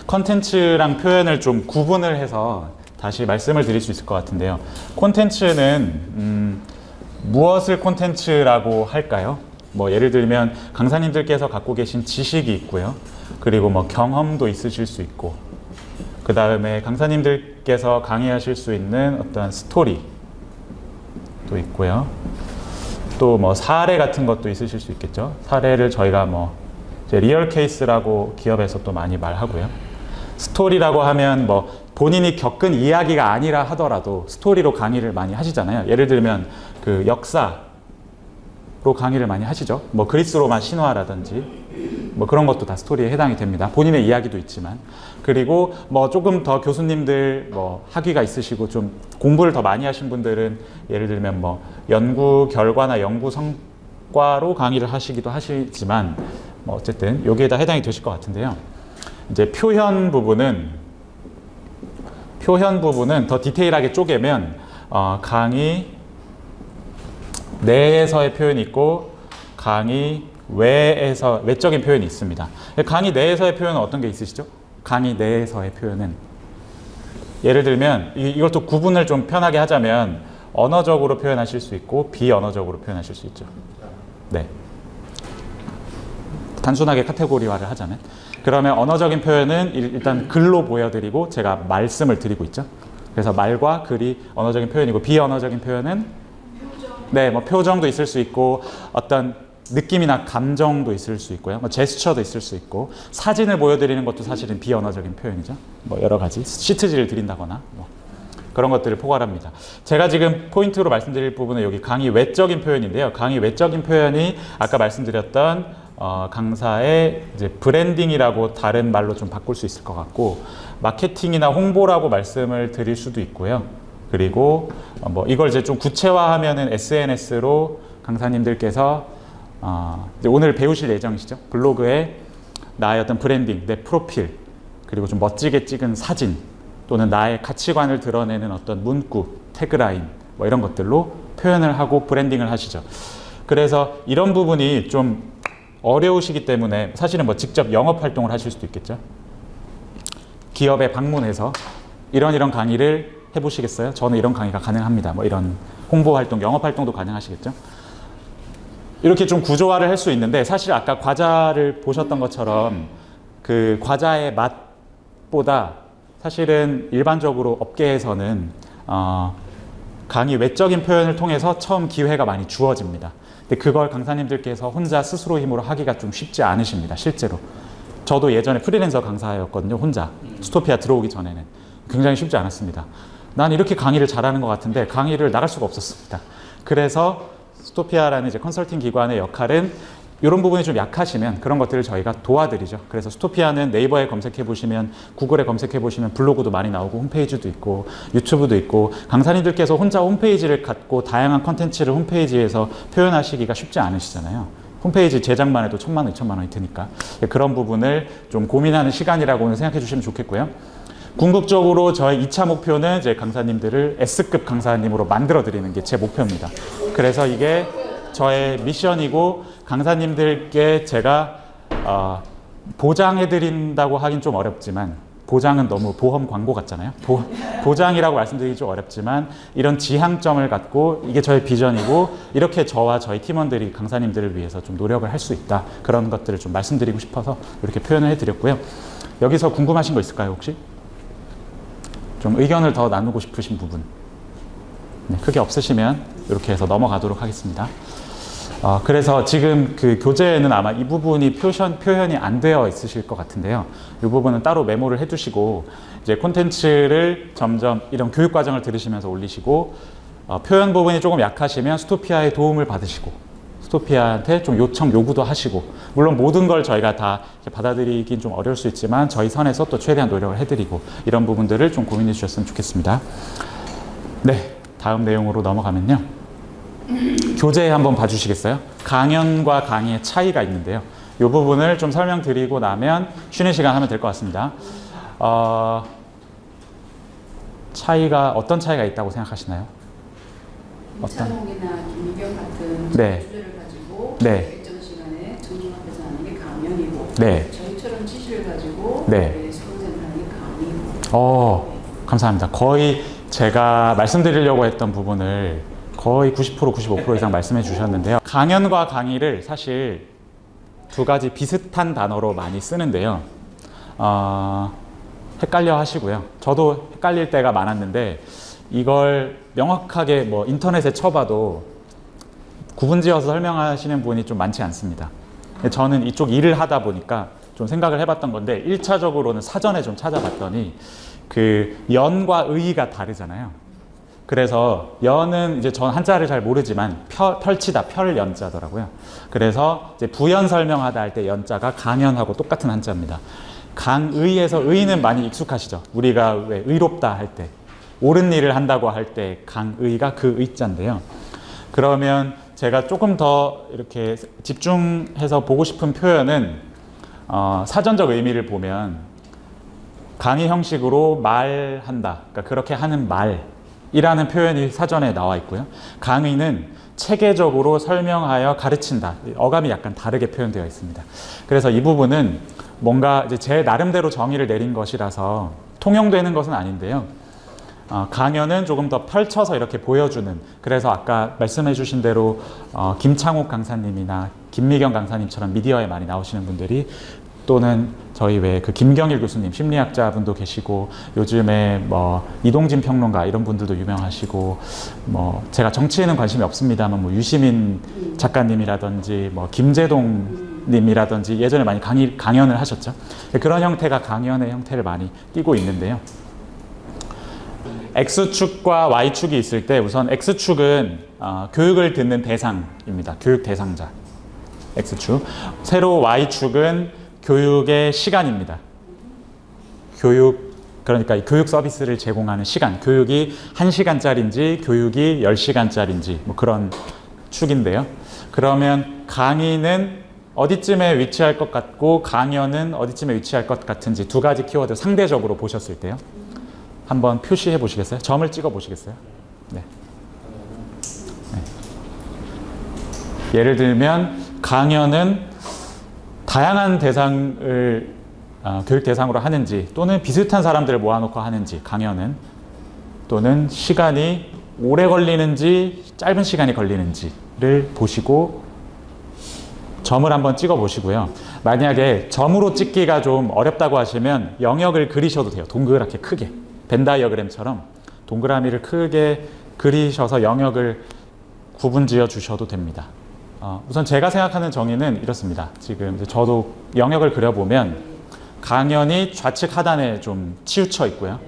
컨텐츠랑 표현을 좀 구분을 해서 다시 말씀을 드릴 수 있을 것 같은데요. 콘텐츠는 무엇을 콘텐츠라고 할까요? 뭐 예를 들면 강사님들께서 갖고 계신 지식이 있고요. 그리고 뭐 경험도 있으실 수 있고, 그 다음에 강사님들께서 강의하실 수 있는 어떤 스토리도 있고요. 또 뭐 사례 같은 것도 있으실 수 있겠죠. 사례를 저희가 뭐 이제 리얼 케이스라고 기업에서 또 많이 말하고요. 스토리라고 하면 뭐 본인이 겪은 이야기가 아니라 하더라도 스토리로 강의를 많이 하시잖아요. 예를 들면 그 역사로 강의를 많이 하시죠. 뭐 그리스 로마 신화라든지 뭐 그런 것도 다 스토리에 해당이 됩니다. 본인의 이야기도 있지만. 그리고 뭐 조금 더 교수님들 뭐 학위가 있으시고 좀 공부를 더 많이 하신 분들은 예를 들면 뭐 연구 결과나 연구 성과로 강의를 하시기도 하시지만 뭐 어쨌든 여기에 다 해당이 되실 것 같은데요. 이제 표현 부분은 더 디테일하게 쪼개면 강의 내에서의 표현이 있고 강의 외적인 표현이 있습니다. 강의 내에서의 표현은 어떤 게 있으시죠? 강의 내에서의 표현은 예를 들면 이것도 구분을 좀 편하게 하자면 언어적으로 표현하실 수 있고 비언어적으로 표현하실 수 있죠. 네. 단순하게 카테고리화를 하자면 그러면 언어적인 표현은 일단 글로 보여드리고 제가 말씀을 드리고 있죠. 그래서 말과 글이 언어적인 표현이고 비언어적인 표현은 네, 뭐 표정도 있을 수 있고 어떤 느낌이나 감정도 있을 수 있고요. 뭐 제스처도 있을 수 있고 사진을 보여드리는 것도 사실은 비언어적인 표현이죠. 뭐 여러 가지 시트지를 드린다거나 뭐 그런 것들을 포괄합니다. 제가 지금 포인트로 말씀드릴 부분은 여기 강의 외적인 표현인데요. 강의 외적인 표현이 아까 말씀드렸던 강사의 이제 브랜딩이라고 다른 말로 좀 바꿀 수 있을 것 같고 마케팅이나 홍보라고 말씀을 드릴 수도 있고요. 그리고 뭐 이걸 이제 좀 구체화하면은 SNS로 강사님들께서 이제 오늘 배우실 예정이시죠. 블로그에 나의 어떤 브랜딩, 내 프로필, 그리고 좀 멋지게 찍은 사진 또는 나의 가치관을 드러내는 어떤 문구, 태그라인 뭐 이런 것들로 표현을 하고 브랜딩을 하시죠. 그래서 이런 부분이 좀 어려우시기 때문에 사실은 뭐 직접 영업 활동을 하실 수도 있겠죠. 기업에 방문해서 이런 강의를 해보시겠어요? 저는 이런 강의가 가능합니다. 뭐 이런 홍보 활동, 영업 활동도 가능하시겠죠. 이렇게 좀 구조화를 할 수 있는데 사실 아까 과자를 보셨던 것처럼 그 과자의 맛보다 사실은 일반적으로 업계에서는 강의 외적인 표현을 통해서 처음 기회가 많이 주어집니다. 근데 그걸 강사님들께서 혼자 스스로 힘으로 하기가 좀 쉽지 않으십니다. 실제로. 저도 예전에 프리랜서 강사였거든요. 혼자. 스토피아 들어오기 전에는. 굉장히 쉽지 않았습니다. 난 이렇게 강의를 잘하는 것 같은데 강의를 나갈 수가 없었습니다. 그래서 스토피아라는 이제 컨설팅 기관의 역할은 이런 부분이 좀 약하시면 그런 것들을 저희가 도와드리죠. 그래서 스토피아는 네이버에 검색해 보시면 구글에 검색해 보시면 블로그도 많이 나오고 홈페이지도 있고 유튜브도 있고 강사님들께서 혼자 홈페이지를 갖고 다양한 컨텐츠를 홈페이지에서 표현하시기가 쉽지 않으시잖아요. 홈페이지 제작만 해도 1,000만 원, 2,000만 원이 드니까 그런 부분을 좀 고민하는 시간이라고는 생각해 주시면 좋겠고요. 궁극적으로 저의 2차 목표는 이제 강사님들을 S급 강사님으로 만들어 드리는 게 제 목표입니다. 그래서 이게 저의 미션이고 강사님들께 제가 보장해 드린다고 하긴 좀 어렵지만 보장은 너무 보험 광고 같잖아요. 보장이라고 말씀드리기 좀 어렵지만 이런 지향점을 갖고 이게 저의 비전이고 이렇게 저와 저희 팀원들이 강사님들을 위해서 좀 노력을 할 수 있다. 그런 것들을 좀 말씀드리고 싶어서 이렇게 표현을 해드렸고요. 여기서 궁금하신 거 있을까요, 혹시? 좀 의견을 더 나누고 싶으신 부분. 네, 크게 없으시면 이렇게 해서 넘어가도록 하겠습니다. 그래서 지금 그 교재에는 아마 이 부분이 표현이 안 되어 있으실 것 같은데요. 이 부분은 따로 메모를 해두시고 이제 콘텐츠를 점점 이런 교육 과정을 들으시면서 올리시고 표현 부분이 조금 약하시면 스토피아의 도움을 받으시고 스토피아한테 좀 요구도 하시고 물론 모든 걸 저희가 다 받아들이긴 좀 어려울 수 있지만 저희 선에서 또 최대한 노력을 해드리고 이런 부분들을 좀 고민해 주셨으면 좋겠습니다. 네, 다음 내용으로 넘어가면요. 교재 한번 봐주시겠어요? 강연과 강의의 차이가 있는데요. 이 부분을 좀 설명드리고 나면 쉬는 시간 하면 될 것 같습니다. 차이가 어떤 차이가 있다고 생각하시나요? 이찬옥이나 김미경 같은 네. 주제를 가지고 네. 일정 시간에 정중 앞에서 하는 게 강연이고 네. 저희처럼 지시를 가지고 네. 수강생을 감사합니다. 거의 제가 말씀드리려고 했던 부분을 거의 90% 95% 이상 말씀해 주셨는데요. 강연과 강의를 사실 두 가지 비슷한 단어로 많이 쓰는데요. 헷갈려 하시고요. 저도 헷갈릴 때가 많았는데 이걸 명확하게 뭐 인터넷에 쳐봐도 구분지어서 설명하시는 분이 좀 많지 않습니다. 저는 이쪽 일을 하다 보니까 좀 생각을 해봤던 건데 1차적으로는 사전에 좀 찾아봤더니 그 연과 의가 다르잖아요. 그래서 연은 이제 전 한자를 잘 모르지만 펼치다 펼연자더라고요. 그래서 이제 부연 설명하다 할 때 연자가 강연하고 똑같은 한자입니다. 강의에서 의는 많이 익숙하시죠. 우리가 왜 의롭다 할 때 옳은 일을 한다고 할 때 강의가 그 의자인데요. 그러면 제가 조금 더 이렇게 집중해서 보고 싶은 표현은 사전적 의미를 보면 강의 형식으로 말한다. 그러니까 그렇게 하는 말이라는 표현이 사전에 나와 있고요. 강의는 체계적으로 설명하여 가르친다. 어감이 약간 다르게 표현되어 있습니다. 그래서 이 부분은 뭔가 이제 제 나름대로 정의를 내린 것이라서 통용되는 것은 아닌데요. 강연은 조금 더 펼쳐서 이렇게 보여주는, 그래서 아까 말씀해 주신 대로 김창욱 강사님이나 김미경 강사님처럼 미디어에 많이 나오시는 분들이, 또는 저희 왜 그 김경일 교수님 심리학자 분도 계시고, 요즘에 뭐 이동진 평론가 이런 분들도 유명하시고, 뭐 제가 정치에는 관심이 없습니다만 뭐 유시민 작가님이라든지 뭐 김재동 님이라든지 예전에 많이 강연을 하셨죠. 그런 형태가 강연의 형태를 많이 띠고 있는데요. X축과 Y축이 있을 때 우선 X축은 교육을 듣는 대상입니다. 교육 대상자. X축. 세로 Y축은 교육의 시간입니다. 그러니까 교육 서비스를 제공하는 시간. 교육이 1시간짜리인지 교육이 10시간짜리인지 뭐 그런 축인데요. 그러면 강의는 어디쯤에 위치할 것 같고 강연은 어디쯤에 위치할 것 같은지 두 가지 키워드 상대적으로 보셨을 때요. 한번 표시해 보시겠어요? 점을 찍어 보시겠어요? 네. 예를 들면 강연은 다양한 대상을 교육 대상으로 하는지, 또는 비슷한 사람들을 모아놓고 하는지, 강연은, 또는 시간이 오래 걸리는지 짧은 시간이 걸리는지를 보시고 점을 한번 찍어 보시고요. 만약에 점으로 찍기가 좀 어렵다고 하시면 영역을 그리셔도 돼요. 동그랗게 크게. 벤 다이어그램처럼 동그라미를 크게 그리셔서 영역을 구분지어 주셔도 됩니다. 우선 제가 생각하는 정의는 이렇습니다. 지금 이제 저도 영역을 그려보면 강연이 좌측 하단에 좀 치우쳐 있고요.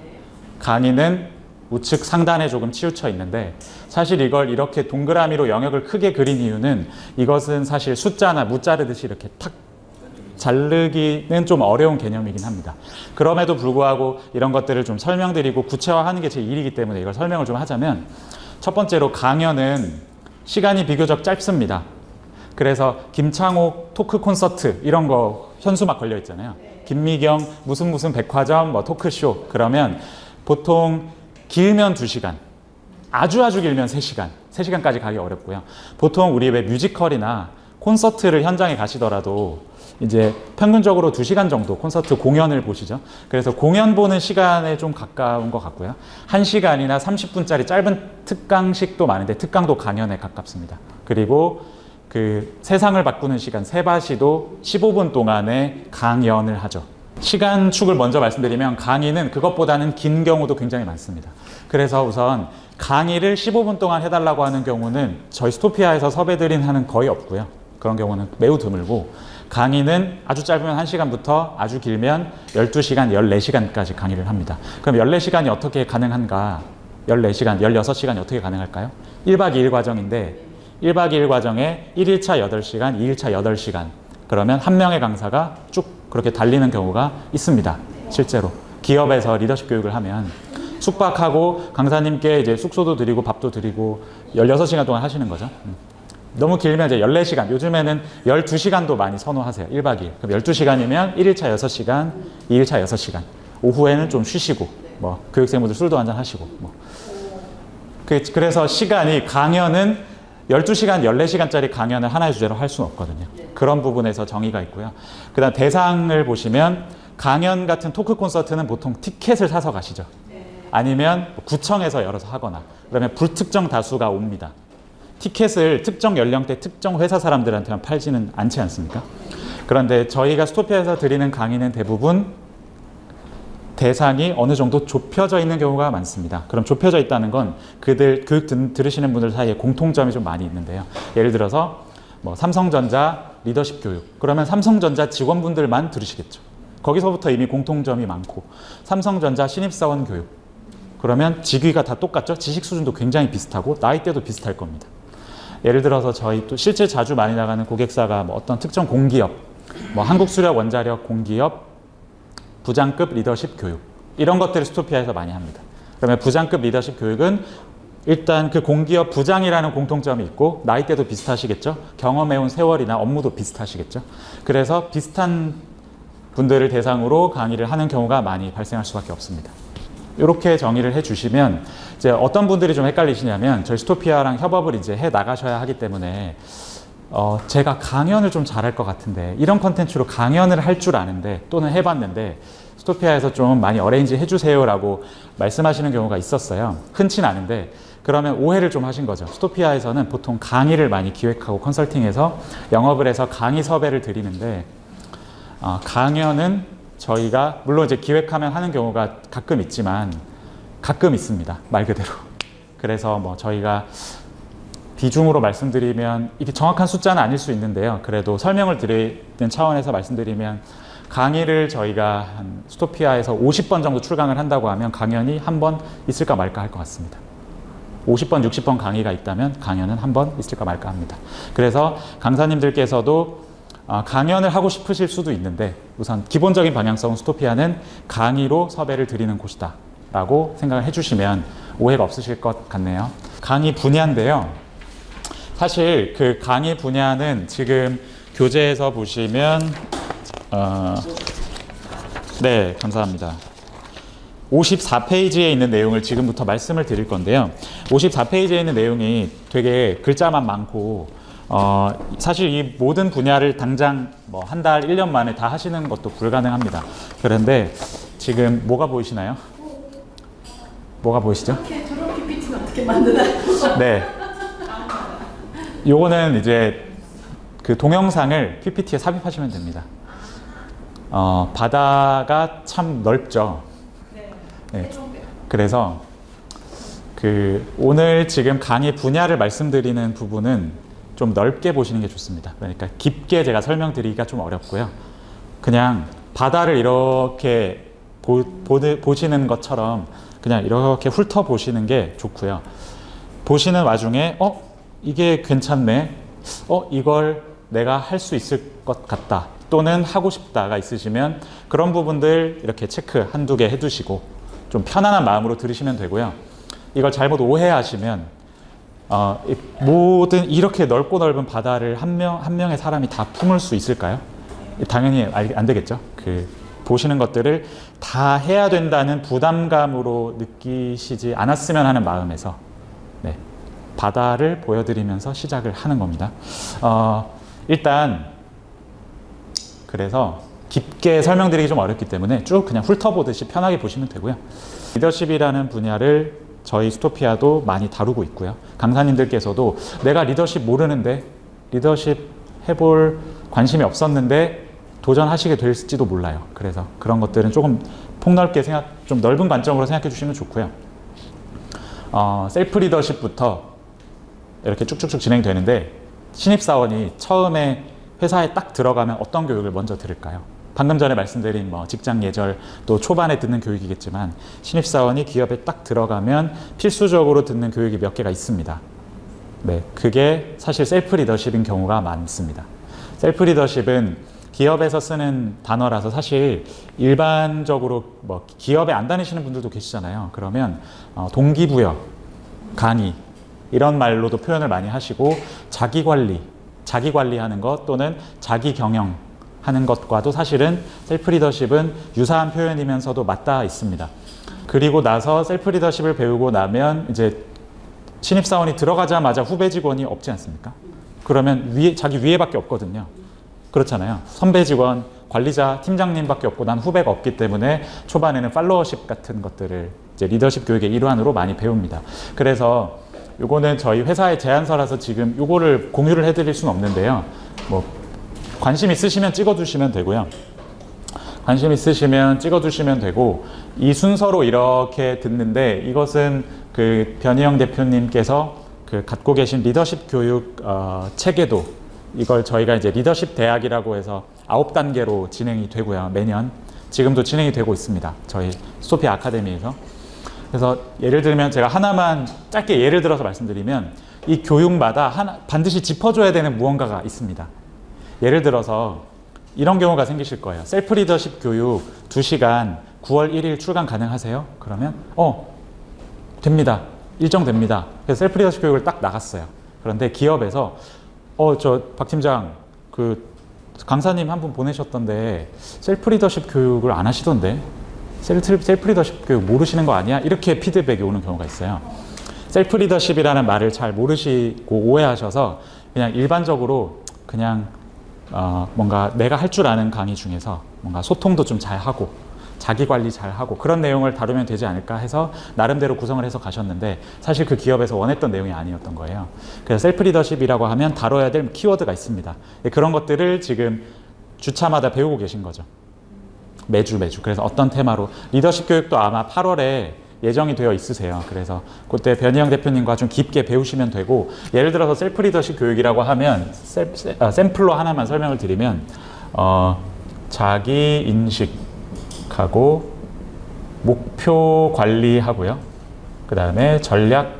강의는 우측 상단에 조금 치우쳐 있는데, 사실 이걸 이렇게 동그라미로 영역을 크게 그린 이유는 이것은 사실 숫자나 무 자르듯이 이렇게 탁 자르기는 좀 어려운 개념이긴 합니다. 그럼에도 불구하고 이런 것들을 좀 설명드리고 구체화하는 게 제 일이기 때문에 이걸 설명을 좀 하자면, 첫 번째로 강연은 시간이 비교적 짧습니다. 그래서 김창옥 토크 콘서트 이런 거 현수막 걸려 있잖아요. 김미경 무슨 백화점 뭐 토크쇼, 그러면 보통 길면 2시간, 아주 길면 3시간, 3시간까지 가기 어렵고요. 보통 우리 왜 뮤지컬이나 콘서트를 현장에 가시더라도 이제 평균적으로 2시간 정도 콘서트 공연을 보시죠. 그래서 공연 보는 시간에 좀 가까운 것 같고요. 1시간이나 30분짜리 짧은 특강식도 많은데 특강도 강연에 가깝습니다. 그리고 그 세상을 바꾸는 시간 세바시도 15분 동안의 강연을 하죠. 시간축을 먼저 말씀드리면 강의는 그것보다는 긴 경우도 굉장히 많습니다. 그래서 우선 강의를 15분 동안 해달라고 하는 경우는 저희 스토피아에서 섭외드린 한은 거의 없고요. 그런 경우는 매우 드물고, 강의는 아주 짧으면 1시간부터 아주 길면 12시간, 14시간까지 강의를 합니다. 그럼 14시간이 어떻게 가능한가? 14시간, 16시간이 어떻게 가능할까요? 1박 2일 과정인데 1박 2일 과정에 1일차 8시간, 2일차 8시간. 그러면 한 명의 강사가 쭉 그렇게 달리는 경우가 있습니다. 실제로. 기업에서 리더십 교육을 하면 숙박하고 강사님께 이제 숙소도 드리고 밥도 드리고 16시간 동안 하시는 거죠. 너무 길면 이제 14시간, 요즘에는 12시간도 많이 선호하세요. 1박 2일. 그럼 12시간이면 1일차 6시간, 2일차 6시간. 오후에는 좀 쉬시고, 뭐, 교육생분들 술도 한잔 하시고, 뭐. 그래서 시간이, 강연은 12시간, 14시간짜리 강연을 하나의 주제로 할 수는 없거든요. 그런 부분에서 정의가 있고요. 그 다음 대상을 보시면 강연 같은 토크 콘서트는 보통 티켓을 사서 가시죠. 아니면 구청에서 열어서 하거나 그러면 불특정 다수가 옵니다. 티켓을 특정 연령대 특정 회사 사람들한테만 팔지는 않지 않습니까? 그런데 저희가 스토피아에서 드리는 강의는 대부분 대상이 어느 정도 좁혀져 있는 경우가 많습니다. 그럼 좁혀져 있다는 건 그들 교육 들으시는 분들 사이에 공통점이 좀 많이 있는데요. 예를 들어서 뭐 삼성전자 리더십 교육, 그러면 삼성전자 직원분들만 들으시겠죠. 거기서부터 이미 공통점이 많고, 삼성전자 신입사원 교육, 그러면 직위가 다 똑같죠. 지식 수준도 굉장히 비슷하고 나이대도 비슷할 겁니다. 예를 들어서 저희 또 실제 자주 많이 나가는 고객사가 뭐 어떤 특정 공기업, 뭐 한국수력 원자력 공기업 부장급 리더십 교육, 이런 것들을 스토피아에서 많이 합니다. 그러면 부장급 리더십 교육은 일단 그 공기업 부장이라는 공통점이 있고 나이대도 비슷하시겠죠. 경험해온 세월이나 업무도 비슷하시겠죠. 그래서 비슷한 분들을 대상으로 강의를 하는 경우가 많이 발생할 수밖에 없습니다. 이렇게 정의를 해주시면 이제 어떤 분들이 좀 헷갈리시냐면 저희 스토피아랑 협업을 이제 해 나가셔야 하기 때문에 제가 강연을 좀 잘할 것 같은데 이런 컨텐츠로 강연을 할 줄 아는데 또는 해봤는데 스토피아에서 좀 많이 어레인지 해주세요라고 말씀하시는 경우가 있었어요. 흔치는 않은데 그러면 오해를 좀 하신 거죠. 스토피아에서는 보통 강의를 많이 기획하고 컨설팅해서 영업을 해서 강의 섭외를 드리는데 강연은 저희가 물론 이제 기획하면 하는 경우가 가끔 있지만 가끔 있습니다. 말 그대로. 그래서 뭐 저희가 비중으로 말씀드리면 이게 정확한 숫자는 아닐 수 있는데요. 그래도 설명을 드리는 차원에서 말씀드리면 강의를 저희가 한 스토피아에서 50번 정도 출강을 한다고 하면 강연이 한 번 있을까 말까 할 것 같습니다. 50번, 60번 강의가 있다면 강연은 한 번 있을까 말까 합니다. 그래서 강사님들께서도 강연을 하고 싶으실 수도 있는데 우선 기본적인 방향성은 스토피아는 강의로 섭외를 드리는 곳이다 라고 생각을 해주시면 오해가 없으실 것 같네요. 강의 분야인데요. 사실 그 강의 분야는 지금 교재에서 보시면 네, 감사합니다. 54페이지에 있는 내용을 지금부터 말씀을 드릴 건데요. 54페이지에 있는 내용이 되게 글자만 많고 사실 이 모든 분야를 당장 뭐 한 달, 1년 만에 다 하시는 것도 불가능합니다. 그런데 지금 뭐가 보이시나요? 뭐가 보이시죠? 저런 PPT는 어떻게 만드나요? 네. 요거는 이제 그 동영상을 PPT에 삽입하시면 됩니다. 바다가 참 넓죠. 네. 그래서 오늘 지금 강의 분야를 말씀드리는 부분은 좀 넓게 보시는 게 좋습니다. 그러니까 깊게 제가 설명드리기가 좀 어렵고요. 그냥 바다를 이렇게 보시는 것처럼 그냥 이렇게 훑어보시는 게 좋고요. 보시는 와중에 이게 괜찮네. 이걸 내가 할 수 있을 것 같다. 또는 하고 싶다가 있으시면 그런 부분들 이렇게 체크 한두 개 해두시고 좀 편안한 마음으로 들으시면 되고요. 이걸 잘못 오해하시면 모든 이렇게 넓고 넓은 바다를 한 명의 사람이 다 품을 수 있을까요? 당연히 안 되겠죠. 보시는 것들을 다 해야 된다는 부담감으로 느끼시지 않았으면 하는 마음에서 네, 바다를 보여드리면서 시작을 하는 겁니다. 일단 그래서 깊게 설명드리기 좀 어렵기 때문에 쭉 그냥 훑어보듯이 편하게 보시면 되고요. 리더십이라는 분야를 저희 스토피아도 많이 다루고 있고요. 강사님들께서도 내가 리더십 모르는데 리더십 해볼 관심이 없었는데 도전하시게 될지도 몰라요. 그래서 그런 것들은 조금 폭넓게 좀 넓은 관점으로 생각해 주시면 좋고요. 셀프 리더십부터 이렇게 쭉쭉쭉 진행되는데 신입사원이 처음에 회사에 딱 들어가면 어떤 교육을 먼저 들을까요? 방금 전에 말씀드린 직장 예절 또 초반에 듣는 교육이겠지만 신입사원이 기업에 딱 들어가면 필수적으로 듣는 교육이 몇 개가 있습니다. 네, 그게 사실 셀프 리더십인 경우가 많습니다. 셀프 리더십은 기업에서 쓰는 단어라서 사실 일반적으로 기업에 안 다니시는 분들도 계시잖아요. 그러면 동기부여, 강의 이런 말로도 표현을 많이 하시고 자기관리하는 것 또는 자기경영하는 것과도 사실은 셀프 리더십은 유사한 표현이면서도 맞닿아 있습니다. 그리고 나서 셀프 리더십을 배우고 나면 이제 신입사원이 들어가자마자 후배 직원이 없지 않습니까? 그러면 자기 위에밖에 없거든요. 그렇잖아요. 선배 직원, 관리자, 팀장님밖에 없고 난 후배가 없기 때문에 초반에는 팔로워십 같은 것들을 이제 리더십 교육의 일환으로 많이 배웁니다. 그래서 요거는 저희 회사의 제안서라서 지금 요거를 공유를 해드릴 수는 없는데요. 뭐 관심 있으시면 찍어두시면 되고요. 관심 있으시면 찍어두시면 되고, 이 순서로 이렇게 듣는데 이것은 그 변희영 대표님께서 그 갖고 계신 리더십 교육 체계도, 이걸 저희가 이제 리더십 대학이라고 해서 9단계로 진행이 되고요. 매년 지금도 진행이 되고 있습니다. 저희 소피아 아카데미에서. 그래서 예를 들면 제가 하나만 짧게 예를 들어서 말씀드리면, 이 교육마다 반드시 짚어줘야 되는 무언가가 있습니다. 예를 들어서 이런 경우가 생기실 거예요. 셀프 리더십 교육 2시간 9월 1일 출강 가능하세요? 그러면 됩니다. 일정됩니다. 그래서 셀프 리더십 교육을 딱 나갔어요. 그런데 기업에서 저 박 팀장 그 강사님 한 분 보내셨던데 셀프 리더십 교육을 안 하시던데 셀프 리더십 교육 모르시는 거 아니야? 이렇게 피드백이 오는 경우가 있어요. 셀프 리더십이라는 말을 잘 모르시고 오해하셔서 그냥 일반적으로 그냥 뭔가 내가 할 줄 아는 강의 중에서 뭔가 소통도 좀 잘하고 자기 관리 잘하고 그런 내용을 다루면 되지 않을까 해서 나름대로 구성을 해서 가셨는데, 사실 그 기업에서 원했던 내용이 아니었던 거예요. 그래서 셀프 리더십이라고 하면 다뤄야 될 키워드가 있습니다. 그런 것들을 지금 주차마다 배우고 계신 거죠. 매주. 그래서 어떤 테마로 리더십 교육도 아마 8월에 예정이 되어 있으세요. 그래서 그때 변희영 대표님과 좀 깊게 배우시면 되고, 예를 들어서 셀프 리더십 교육이라고 하면 샘플로 하나만 설명을 드리면 자기 인식하고 목표 관리하고요. 그 다음에 전략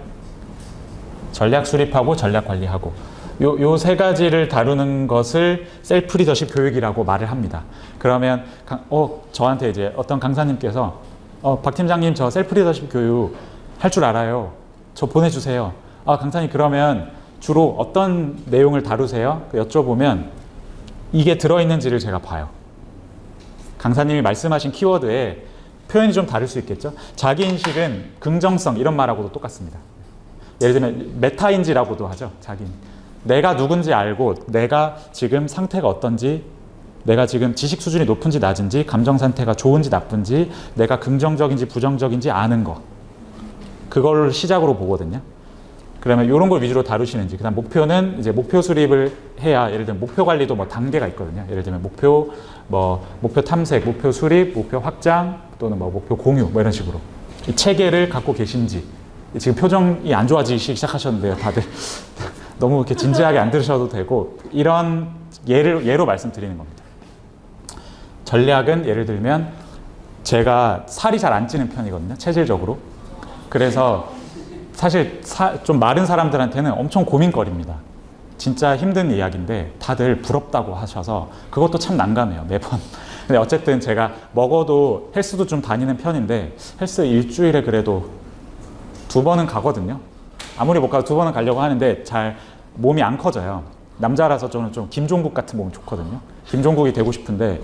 수립하고 전략 관리하고, 요 세 가지를 다루는 것을 셀프 리더십 교육이라고 말을 합니다. 그러면 저한테 이제 어떤 강사님께서 박 팀장님 저 셀프 리더십 교육 할 줄 알아요. 저 보내주세요. 강사님 그러면 주로 어떤 내용을 다루세요? 여쭤보면 이게 들어있는지를 제가 봐요. 강사님이 말씀하신 키워드에 표현이 좀 다를 수 있겠죠. 자기인식은 긍정성 이런 말하고도 똑같습니다. 예를 들면 메타인지라고도 하죠. 내가 누군지 알고 내가 지금 상태가 어떤지, 내가 지금 지식 수준이 높은지 낮은지, 감정 상태가 좋은지 나쁜지, 내가 긍정적인지 부정적인지 아는 거, 그걸 시작으로 보거든요. 그러면 이런 걸 위주로 다루시는지, 그다음 목표는 이제 목표 수립을 해야, 예를 들면 목표 관리도 뭐 단계가 있거든요. 예를 들면 목표 탐색, 목표 수립, 목표 확장, 또는 뭐 목표 공유 뭐 이런 식으로 이 체계를 갖고 계신지. 지금 표정이 안 좋아지기 시작하셨는데요, 다들. 너무 이렇게 진지하게 안 들으셔도 되고, 이런 예로 말씀드리는 겁니다. 전략은 예를 들면 제가 살이 잘 안 찌는 편이거든요, 체질적으로. 그래서 사실 좀 마른 사람들한테는 엄청 고민거리입니다. 진짜 힘든 이야기인데 다들 부럽다고 하셔서 그것도 참 난감해요, 매번. 근데 어쨌든 제가 먹어도 헬스도 좀 다니는 편인데 헬스 일주일에 그래도 2번은 가거든요. 아무리 못 가도 2번은 가려고 하는데 잘 몸이 안 커져요. 남자라서 저는 좀 김종국 같은 몸이 좋거든요. 김종국이 되고 싶은데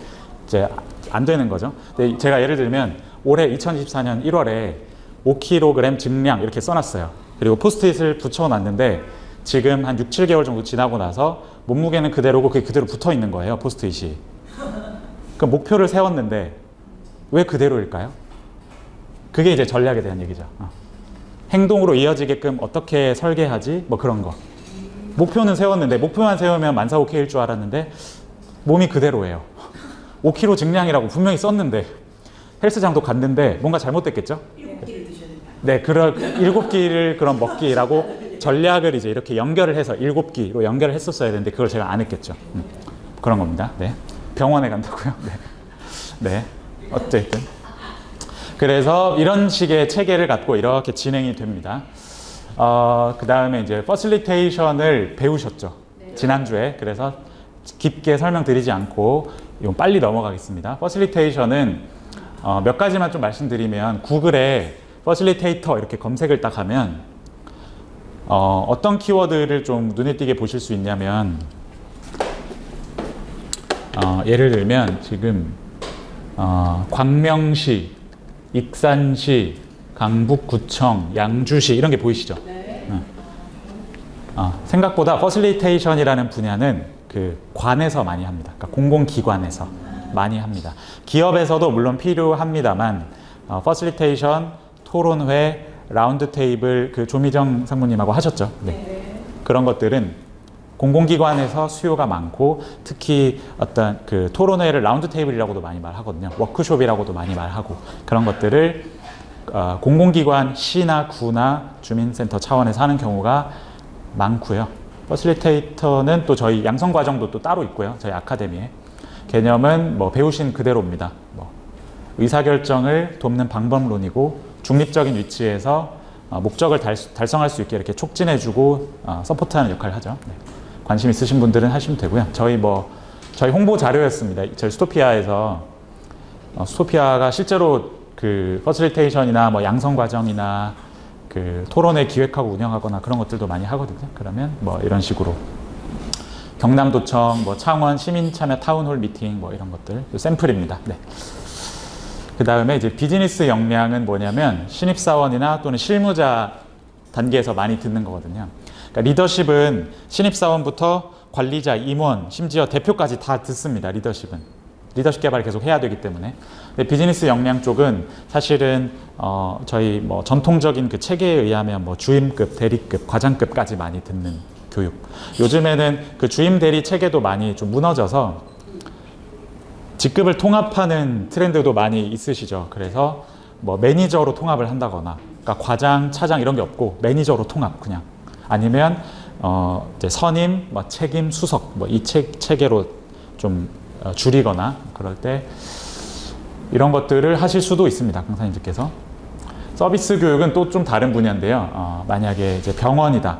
이제 안 되는 거죠. 근데 제가 예를 들면 올해 2024년 1월에 5kg 증량 이렇게 써놨어요. 그리고 포스트잇을 붙여놨는데 지금 한 6, 7개월 정도 지나고 나서 몸무게는 그대로고 그게 그대로 붙어 있는 거예요, 포스트잇이. 그럼 목표를 세웠는데 왜 그대로일까요? 그게 이제 전략에 대한 얘기죠. 행동으로 이어지게끔 어떻게 설계하지? 뭐 그런 거. 목표는 세웠는데, 목표만 세우면 만사오케이일 줄 알았는데 몸이 그대로예요. 5kg 증량이라고 분명히 썼는데 헬스장도 갔는데 뭔가 잘못됐겠죠? 7끼를 드셔야 된다. 네, 7끼를 그럼 먹기라고 전략을 이제 이렇게 연결을 해서 7끼로 연결을 했었어야 되는데 그걸 제가 안 했겠죠. 그런 겁니다. 네. 병원에 간다고요? 네. 네. 어쨌든. 그래서 이런 식의 체계를 갖고 이렇게 진행이 됩니다. 그 다음에 이제 퍼실리테이션을 배우셨죠. 네. 지난주에. 그래서 깊게 설명드리지 않고 이건 빨리 넘어가겠습니다. 퍼실리테이션은 몇 가지만 좀 말씀드리면, 구글에 퍼실리테이터 이렇게 검색을 딱 하면 어떤 키워드를 좀 눈에 띄게 보실 수 있냐면, 예를 들면 지금 광명시, 익산시, 강북구청, 양주시 이런 게 보이시죠? 네. 생각보다 퍼실리테이션이라는 분야는 그 관에서 많이 합니다. 그러니까 공공기관에서. 많이 합니다. 기업에서도 물론 필요합니다만 퍼실리테이션, 토론회, 라운드 테이블 그 조미정 상무님하고 하셨죠. 네. 그런 것들은 공공기관에서 수요가 많고 특히 어떤 그 토론회를 라운드 테이블이라고도 많이 말하거든요. 워크숍이라고도 많이 말하고 그런 것들을 공공기관, 시나 구나 주민센터 차원에서 하는 경우가 많고요. 퍼실리테이터는 또 저희 양성과정도 또 따로 있고요. 저희 아카데미에. 개념은 뭐 배우신 그대로입니다. 뭐 의사결정을 돕는 방법론이고 중립적인 위치에서 목적을 달성할 수 있게 이렇게 촉진해주고 서포트하는 역할을 하죠. 네. 관심 있으신 분들은 하시면 되고요. 저희 홍보 자료였습니다. 저희 스토피아에서 스토피아가 실제로 그 퍼실리테이션이나 뭐 양성 과정이나 그 토론회 기획하고 운영하거나 그런 것들도 많이 하거든요. 그러면 뭐 이런 식으로 경남도청, 뭐 창원 시민참여 타운홀 미팅 뭐 이런 것들 샘플입니다. 네. 그 다음에 이제 비즈니스 역량은 뭐냐면 신입사원이나 또는 실무자 단계에서 많이 듣는 거거든요. 그러니까 리더십은 신입사원부터 관리자, 임원, 심지어 대표까지 다 듣습니다. 리더십 개발을 계속 해야 되기 때문에. 근데 비즈니스 역량 쪽은 사실은 저희 뭐 전통적인 그 체계에 의하면 뭐 주임급, 대리급, 과장급까지 많이 듣는 교육. 요즘에는 그 주임 대리 체계도 많이 좀 무너져서 직급을 통합하는 트렌드도 많이 있으시죠. 그래서 뭐 매니저로 통합을 한다거나, 그러니까 과장, 차장 이런 게 없고 매니저로 통합 그냥. 아니면 이제 선임, 뭐 책임, 수석 뭐 이 체계로 좀 줄이거나 그럴 때 이런 것들을 하실 수도 있습니다. 강사님들께서. 서비스 교육은 또 좀 다른 분야인데요. 만약에 이제 병원이다